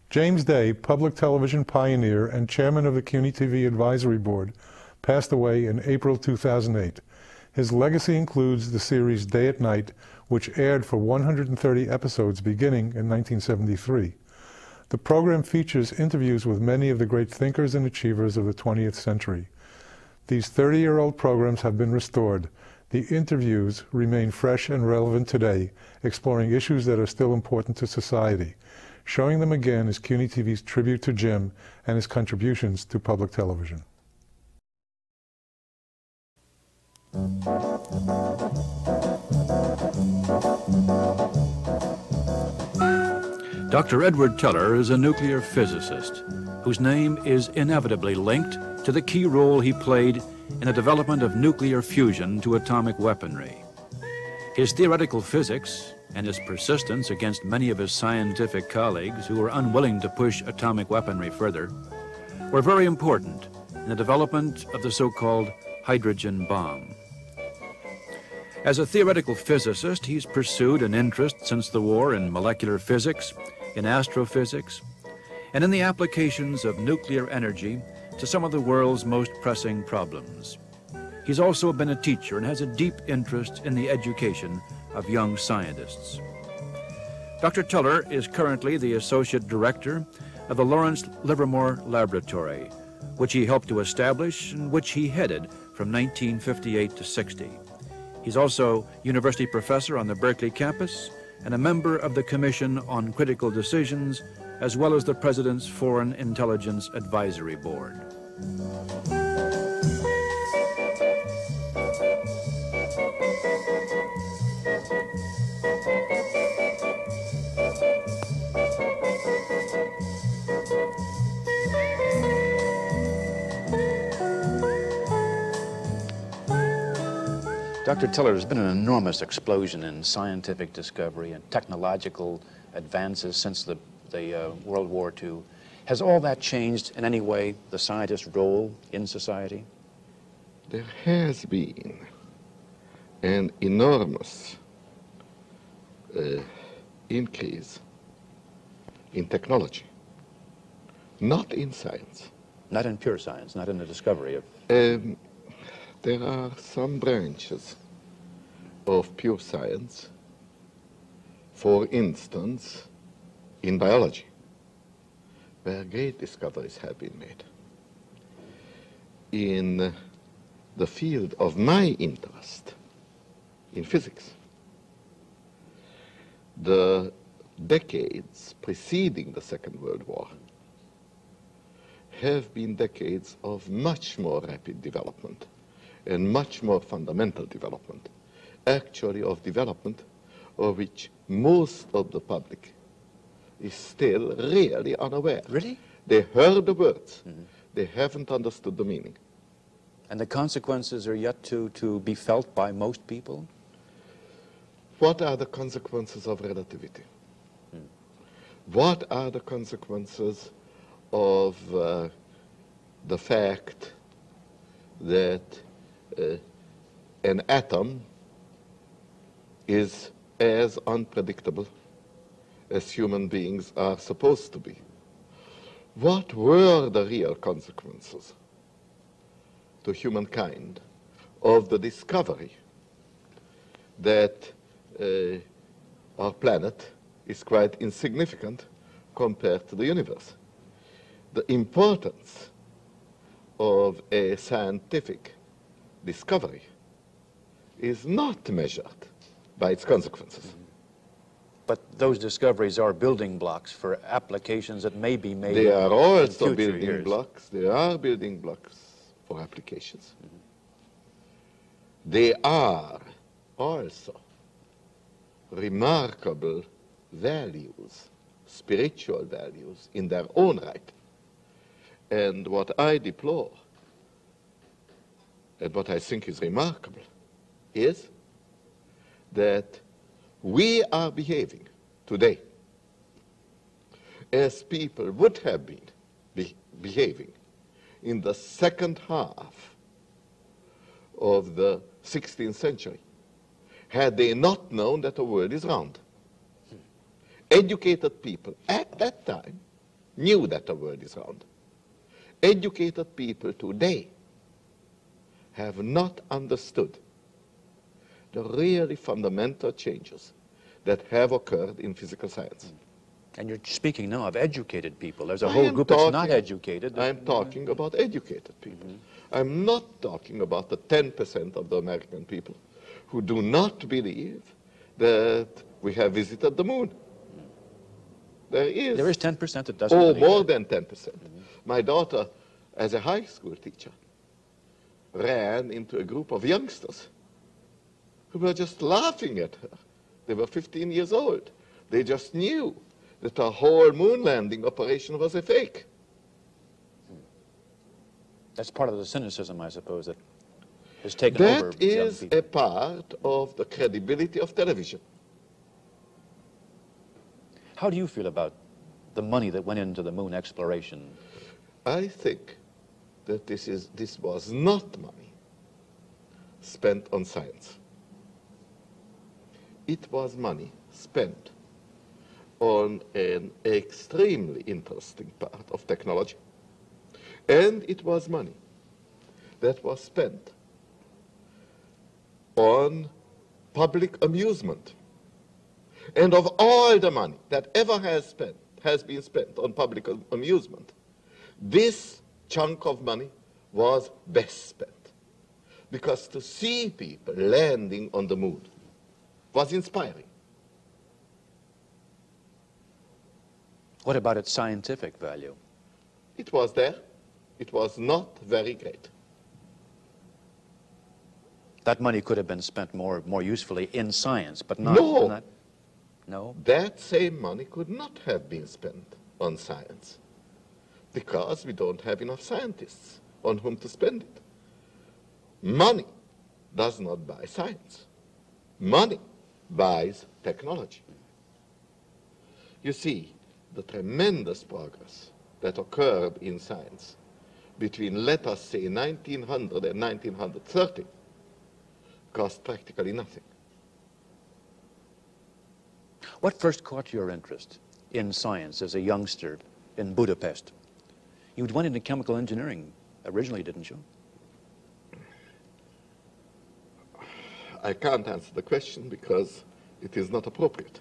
James Day, public television pioneer and chairman of the CUNY TV Advisory Board, passed away in April 2008. His legacy includes the series Day at Night, which aired for 130 episodes beginning in 1973. The program features interviews with many of the great thinkers and achievers of the 20th century. These 30-year-old programs have been restored. The interviews remain fresh and relevant today, exploring issues that are still important to society. Showing them again is CUNY TV's tribute to Jim and his contributions to public television. Dr. Edward Teller is a nuclear physicist whose name is inevitably linked to the key role he played in the development of nuclear fusion to atomic weaponry. His theoretical physics and his persistence against many of his scientific colleagues who were unwilling to push atomic weaponry further were very important in the development of the so-called hydrogen bomb. As a theoretical physicist, he's pursued an interest since the war in molecular physics, in astrophysics, and in the applications of nuclear energy to some of the world's most pressing problems. He's also been a teacher and has a deep interest in the education of young scientists. Dr. Teller is currently the Associate Director of the Lawrence Livermore Laboratory, which he helped to establish and which he headed from 1958 to 60. He's also University Professor on the Berkeley campus and a member of the Commission on Critical Decisions, as well as the President's Foreign Intelligence Advisory Board. Dr. Teller, there's been an enormous explosion in scientific discovery and technological advances since the World War II. Has all that changed in any way the scientist's role in society? There has been an enormous increase in technology, not in science. Not in pure science, not in the discovery of... There are some branches of pure science, for instance, in biology, where great discoveries have been made. In the field of my interest, in physics, the decades preceding the Second World War have been decades of much more rapid development and much more fundamental development, actually of development of which most of the public is still really unaware. Really? They heard the words, they haven't understood the meaning. And the consequences are yet to be felt by most people? What are the consequences of relativity? What are the consequences of the fact that an atom is as unpredictable as human beings are supposed to be? What were the real consequences to humankind of the discovery that our planet is quite insignificant compared to the universe? The importance of a scientific discovery is not measured by its consequences. But those discoveries are building blocks for applications that may be made. They are also in building years. blocks. They are building blocks for applications. They are also remarkable values, spiritual values in their own right. And what I deplore, and what I think is remarkable, is that we are behaving today as people would have been behaving in the second half of the 16th century had they not known that the world is round. Educated people at that time knew that the world is round. Educated people today have not understood the really fundamental changes that have occurred in physical science. And you're speaking now of educated people. There's a whole group that's not educated. I'm talking about educated people. I'm not talking about the 10% of the American people who do not believe that we have visited the moon. There is 10% that doesn't Oh, believe more it. than 10%. My daughter, as a high school teacher, ran into a group of youngsters who were just laughing at her. They were 15 years old. They just knew that the whole moon landing operation was a fake. That's part of the cynicism, I suppose, that has taken over That young is people. a part of the credibility of television. How do you feel about the money that went into the moon exploration? I think that this was not money spent on science. It was money spent on an extremely interesting part of technology. And it was money that was spent on public amusement. And of all the money that ever has been spent on public amusement, this chunk of money was best spent. Because to see people landing on the moon was inspiring. What about its scientific value? It was there. It was not very great. That money could have been spent more usefully in science, but not... No. No? That same money could not have been spent on science because we don't have enough scientists on whom to spend it. Money does not buy science. Money buys technology. You see, the tremendous progress that occurred in science between, let us say, 1900 and 1930 cost practically nothing. What first caught your interest in science as a youngster in Budapest? You went into chemical engineering originally, didn't you? I can't answer the question because it is not appropriate.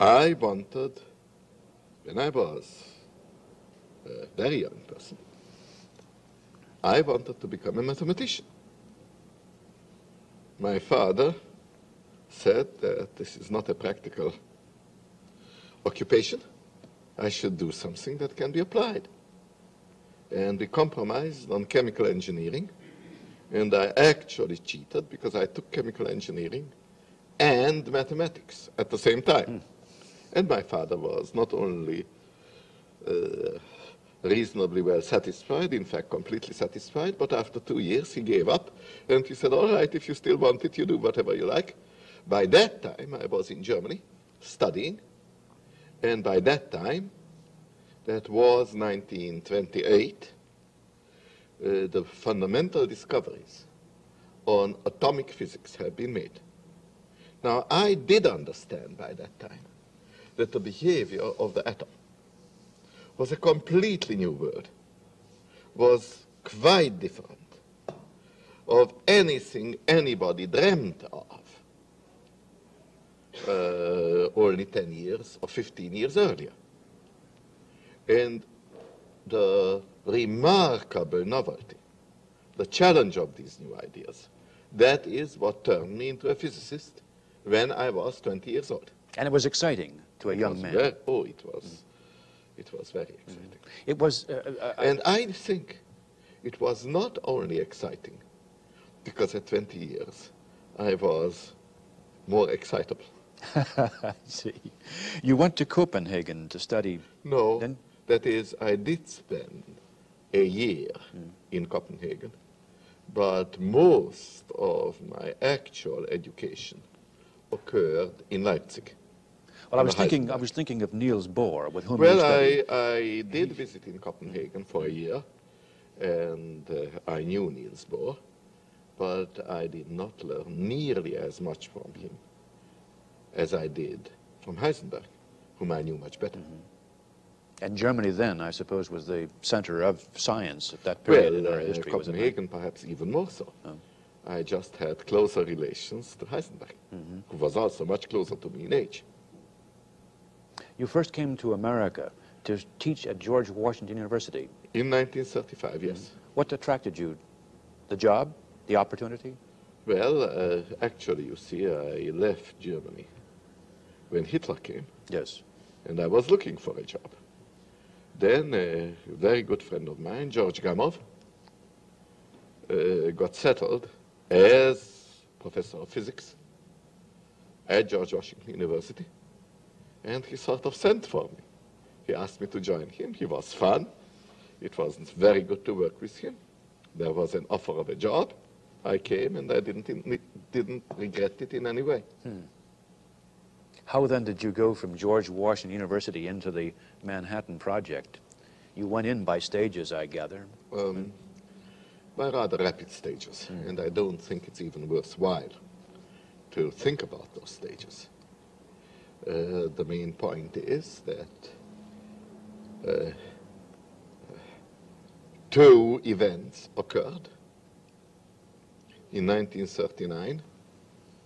I wanted, when I was a very young person, I wanted to become a mathematician. My father said that this is not a practical occupation. I should do something that can be applied. And we compromised on chemical engineering, and I actually cheated because I took chemical engineering and mathematics at the same time. And my father was not only reasonably well satisfied, in fact completely satisfied, but after 2 years he gave up and he said, all right, if you still want it, you do whatever you like. By that time I was in Germany studying, and by that time, that was 1928, the fundamental discoveries on atomic physics had been made. Now, I did understand by that time that the behavior of the atom was a completely new world, was quite different of anything anybody dreamt of only 10 years or 15 years earlier. And the remarkable novelty, the challenge of these new ideas, that is what turned me into a physicist when I was 20 years old. And it was exciting to a young man. It was very exciting. It was... and I think it was not only exciting, because at 20 years I was more excitable. I see. You went to Copenhagen to study... No, then? That is, I did spend a year in Copenhagen, but most of my actual education occurred in Leipzig. Well, I was thinking of Niels Bohr, with whom well, you studied. I did visit in Copenhagen for a year, and I knew Niels Bohr, but I did not learn nearly as much from him as I did from Heisenberg, whom I knew much better. And Germany then, I suppose, was the center of science at that period in our history, was it not? Copenhagen perhaps even more so. I just had closer relations to Heisenberg, who was also much closer to me in age. You first came to America to teach at George Washington University. In 1935, yes. What attracted you? The job? The opportunity? Well, actually, you see, I left Germany when Hitler came. Yes. And I was looking for a job. Then a very good friend of mine, George Gamow, got settled as professor of physics at George Washington University. And he sort of sent for me. He asked me to join him. He was fun. It was very good to work with him. There was an offer of a job. I came, and I didn't regret it in any way. How then did you go from George Washington University into the Manhattan Project? You went in by stages, I gather. By rather rapid stages, and I don't think it's even worthwhile to think about those stages. The main point is that two events occurred in 1939,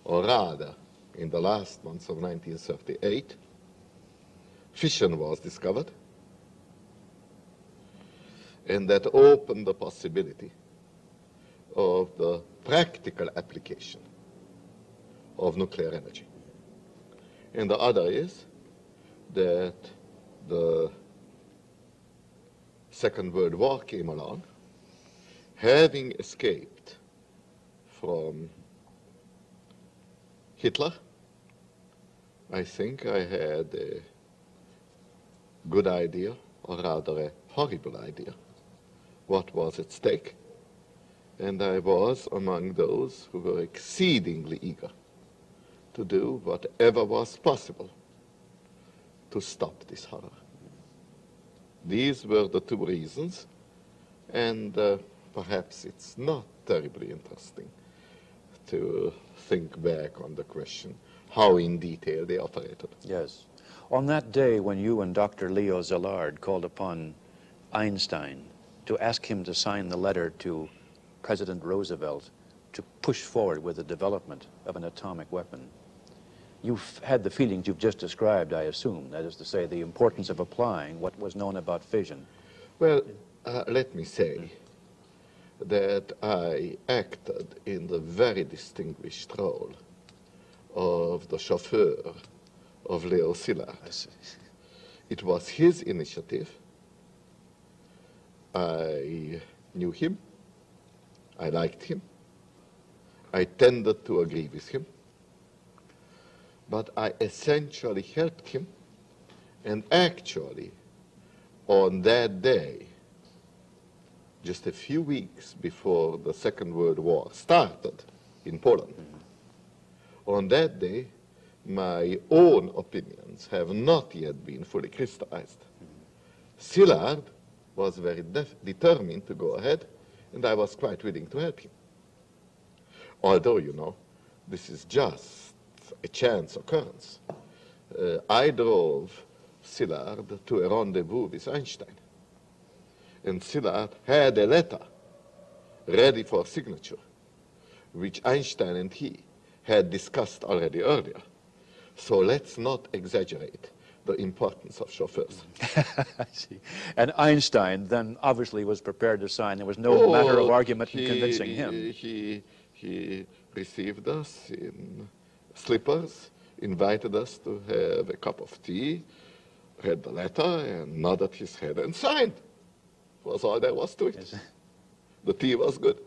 or rather in the last months of 1938. Fission was discovered, and that opened the possibility of the practical application of nuclear energy. And the other is that the Second World War came along, having escaped from Hitler. I think I had a good idea, or rather a horrible idea, what was at stake. And I was among those who were exceedingly eager to do whatever was possible to stop this horror. These were the two reasons, and perhaps it's not terribly interesting to think back on the question how in detail they operated. Yes. On that day when you and Dr. Leo Szilard called upon Einstein to ask him to sign the letter to President Roosevelt to push forward with the development of an atomic weapon, you've had the feelings you've just described, I assume. That is to say, the importance of applying what was known about fission. Well, let me say that I acted in the very distinguished role of the chauffeur of Leo Szilard. It was his initiative. I knew him. I liked him. I tended to agree with him. But I essentially helped him. And actually, on that day, just a few weeks before the Second World War started in Poland, on that day, my own opinions have not yet been fully crystallized. Szilard was very determined to go ahead, and I was quite willing to help him. Although, you know, this is just a chance occurrence. I drove Szilard to a rendezvous with Einstein. And Szilard had a letter ready for signature, which Einstein and he had discussed already earlier. So let's not exaggerate the importance of chauffeurs. I see. And Einstein then obviously was prepared to sign. There was no matter of argument in convincing him. He received us in slippers, invited us to have a cup of tea, read the letter, and nodded his head and signed. Was all there was to it. Yes. The tea was good.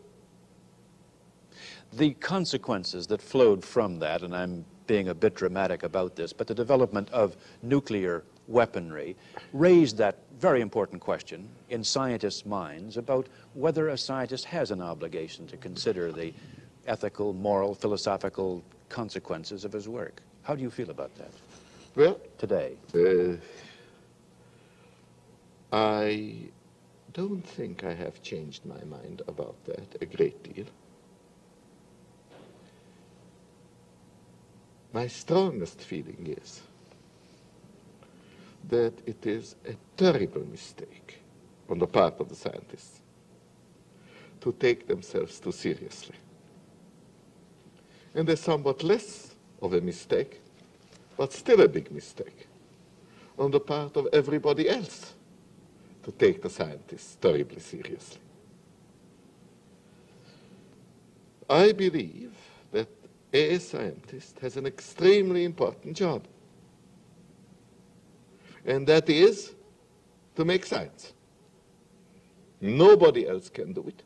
The consequences that flowed from that, and I'm being a bit dramatic about this, but the development of nuclear weaponry raised that very important question in scientists' minds about whether a scientist has an obligation to consider the ethical, moral, philosophical consequences of his work. How do you feel about that? Well, today? I don't think I have changed my mind about that a great deal. My strongest feeling is that it is a terrible mistake on the part of the scientists to take themselves too seriously. And there's somewhat less of a mistake, but still a big mistake, on the part of everybody else to take the scientists terribly seriously. I believe that a scientist has an extremely important job, and that is to make science. Nobody else can do it.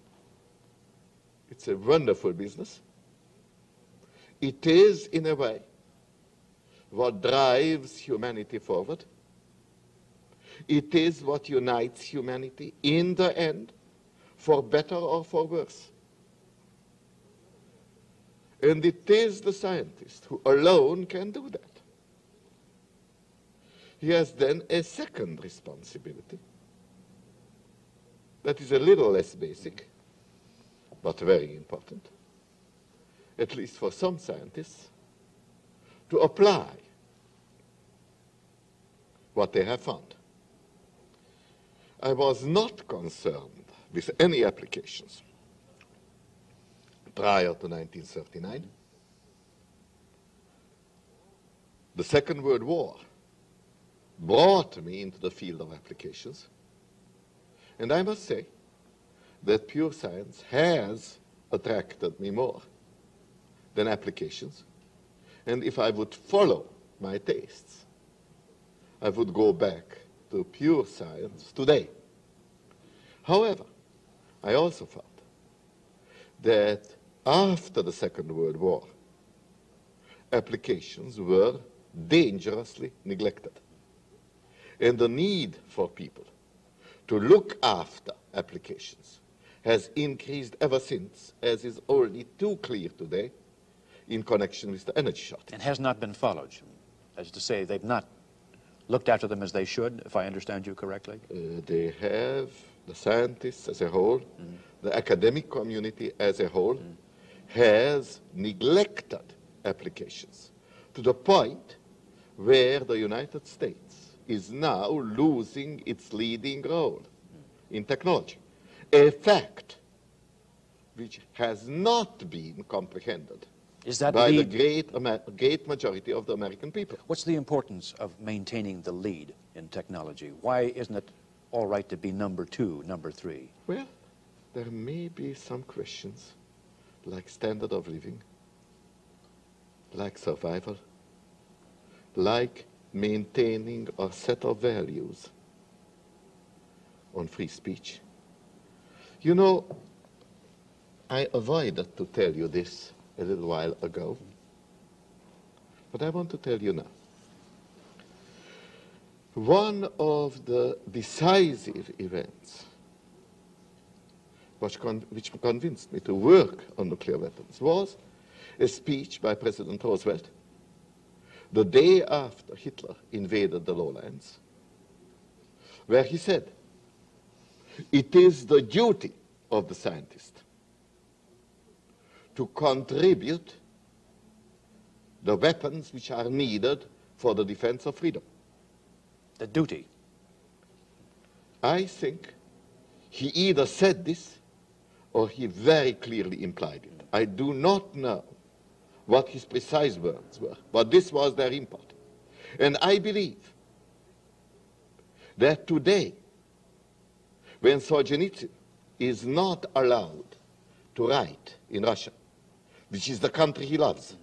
It's a wonderful business. It is, in a way, what drives humanity forward. It is what unites humanity in the end, for better or for worse. And it is the scientist who alone can do that. He has then a second responsibility that is a little less basic, but very important, at least for some scientists, to apply what they have found. I was not concerned with any applications prior to 1939. The Second World War brought me into the field of applications, and I must say that pure science has attracted me more than applications. And if I would follow my tastes, I would go back to pure science today. However, I also found that after the Second World War, applications were dangerously neglected. And the need for people to look after applications has increased ever since, as is already too clear today in connection with the energy shortage. And has not been followed, as to say they've not looked after them as they should, if I understand you correctly? They have, the scientists as a whole, the academic community as a whole, has neglected applications to the point where the United States is now losing its leading role in technology. A fact which has not been comprehended by the great majority of the American people. What's the importance of maintaining the lead in technology? Why isn't it all right to be number 2, number 3? Well, there may be some questions like standard of living, like survival, like maintaining a set of values on free speech. You know, I avoided to tell you this a little while ago, but I want to tell you now. One of the decisive events which convinced me to work on nuclear weapons was a speech by President Roosevelt the day after Hitler invaded the lowlands, where he said, "It is the duty of the scientist to contribute the weapons which are needed for the defense of freedom." The duty? I think he either said this or he very clearly implied it. I do not know what his precise words were, but this was their import. And I believe that today, when Solzhenitsyn is not allowed to write in Russia, which is the country he loves,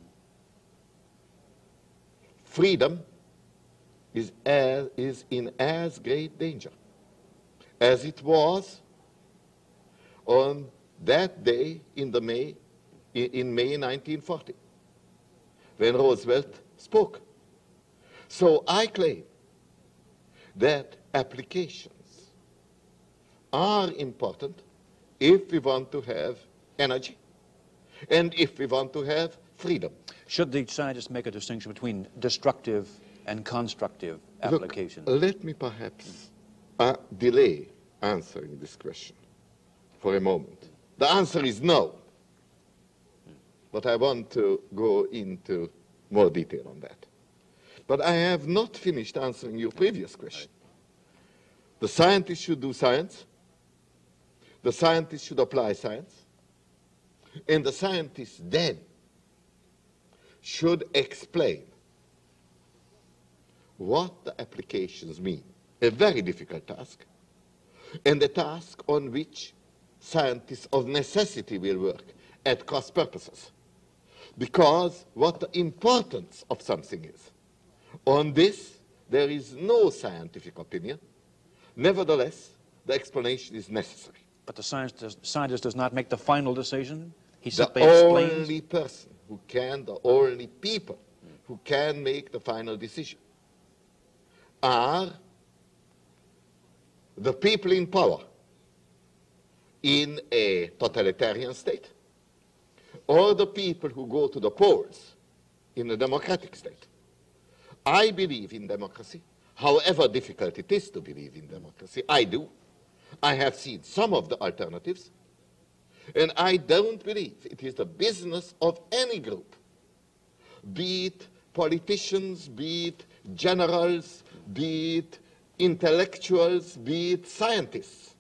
freedom is in as great danger as it was on that day in May 1940, when Roosevelt spoke. So I claim that applications are important if we want to have energy and if we want to have freedom. Should the scientists make a distinction between destructive and constructive applications? Look, let me perhaps delay answering this question for a moment. The answer is no, but I want to go into more detail on that. But I have not finished answering your previous question. The scientists should do science. The scientists should apply science. And the scientists then should explain what the applications mean. A very difficult task, and a task on which scientists of necessity will work at cross purposes. Because what the importance of something is, on this there is no scientific opinion. Nevertheless, the explanation is necessary. But the scientist does not make the final decision? He The simply explains? only person who can, the only people who can make the final decision are the people in power in a totalitarian state, or the people who go to the polls in a democratic state. I believe in democracy, however difficult it is to believe in democracy. I do. I have seen some of the alternatives, and I don't believe it is the business of any group, be it politicians, be it generals, be it intellectuals, be it scientists,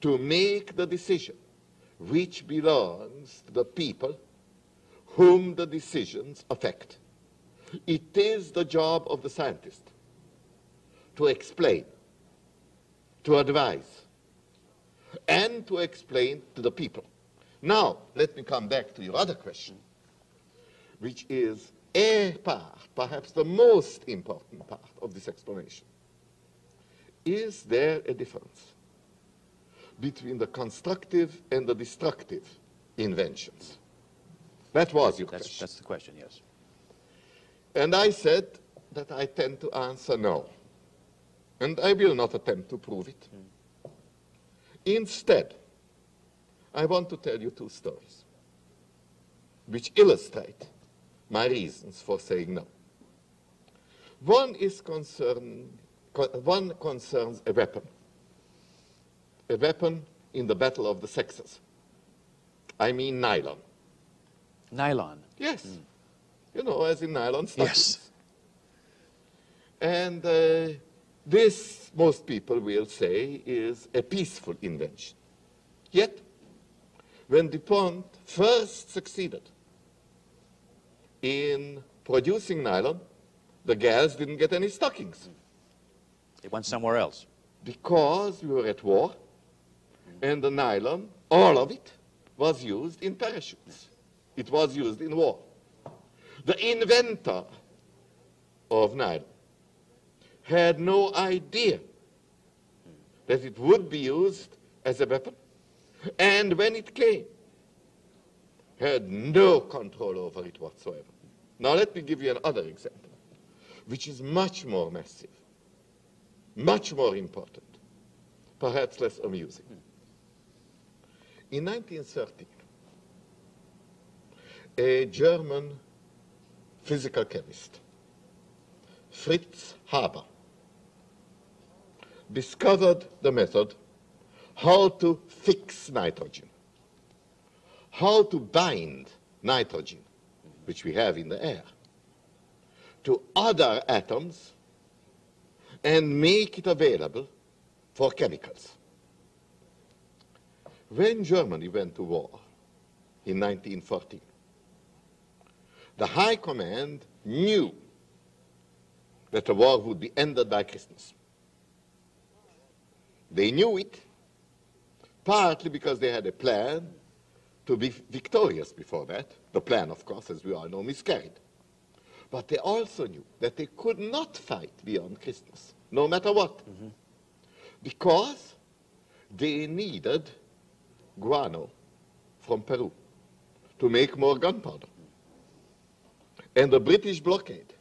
to make the decision which belongs to the people whom the decisions affect. It is the job of the scientist to explain, to advise, and to explain to the people. Now, let me come back to your other question, which is a part, perhaps the most important part of this explanation. Is there a difference between the constructive and the destructive inventions? That was your question. That's the question, yes. And I said that I tend to answer no. And I will not attempt to prove it. Instead, I want to tell you two stories which illustrate my reasons for saying no. One concerns a weapon in the battle of the sexes. I mean nylon. Nylon? Yes. You know, as in nylon stockings. Yes. And this, most people will say, is a peaceful invention. Yet, when DuPont first succeeded in producing nylon, the gals didn't get any stockings. They went somewhere else. Because we were at war, and the nylon, all of it, was used in parachutes. It was used in war. The inventor of nylon had no idea that it would be used as a weapon, and when it came, had no control over it whatsoever. Now let me give you another example, which is much more massive, much more important, perhaps less amusing. In 1913, a German physical chemist, Fritz Haber, discovered the method how to fix nitrogen, how to bind nitrogen, which we have in the air, to other atoms and make it available for chemicals. When Germany went to war in 1914, the High Command knew that the war would be ended by Christmas. They knew it partly because they had a plan to be victorious before that. The plan, of course, as we all know, miscarried. But they also knew that they could not fight beyond Christmas, no matter what, because they needed guano from Peru to make more gunpowder. And the British blockade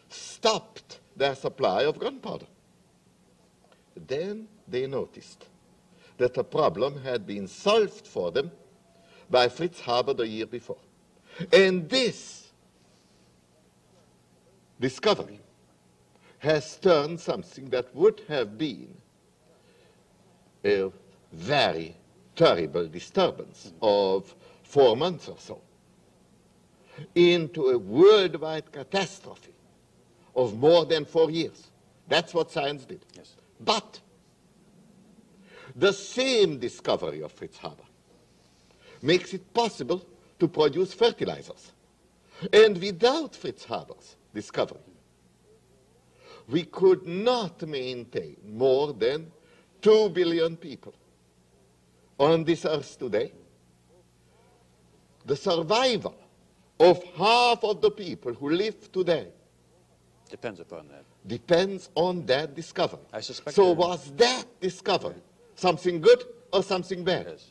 stopped their supply of gunpowder. Then they noticed that the problem had been solved for them by Fritz Haber the year before. And this discovery has turned something that would have been a very terrible disturbance of 4 months or so into a worldwide catastrophe of more than 4 years. That's what science did. Yes. But the same discovery of Fritz Haber makes it possible to produce fertilizers. And without Fritz Haber's discovery, we could not maintain more than 2 billion people on this earth today. The survival of half of the people who live today Depends upon that. depends on that discovery. I suspect So that- was that discovery something good or something bad? Yes.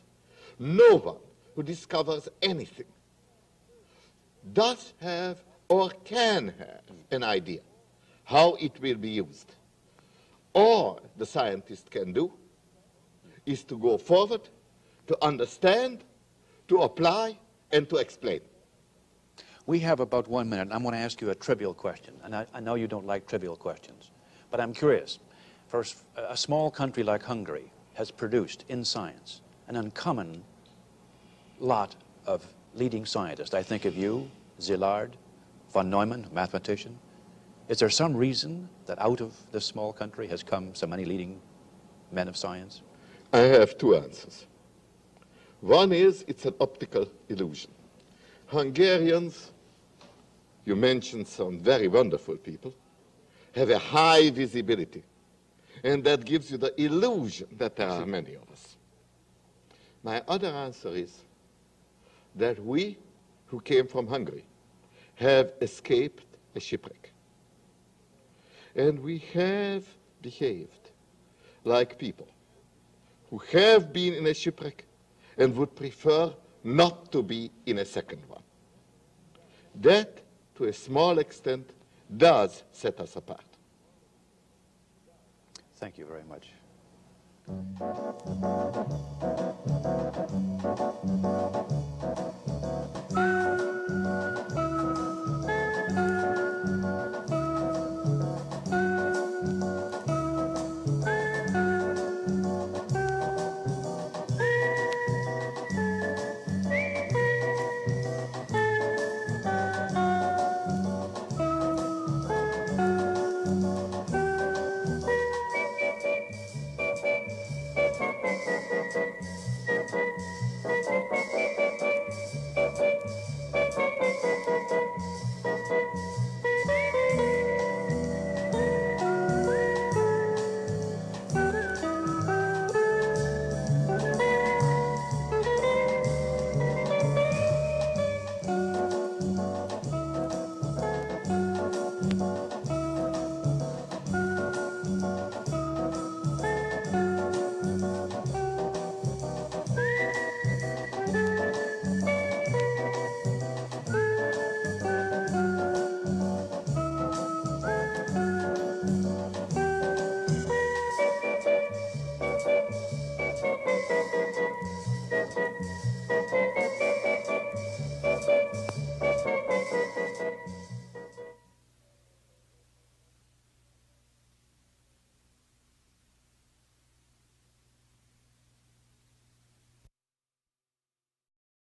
No one who discovers anything does have or can have an idea how it will be used. All the scientist can do is to go forward, to understand, to apply, and to explain. We have about 1 minute. I'm going to ask you a trivial question. And I know you don't like trivial questions, but I'm curious. First, a small country like Hungary has produced in science an uncommon lot of leading scientists. I think of you, Szilard, von Neumann, mathematician. Is there some reason that out of this small country has come so many leading men of science? I have two answers. One is it's an optical illusion. Hungarians, you mentioned some very wonderful people, have a high visibility, and that gives you the illusion that there are many of us. My other answer is that we who came from Hungary have escaped a shipwreck. And we have behaved like people who have been in a shipwreck and would prefer not to be in a second one. That, to a small extent, does set us apart. Thank you very much.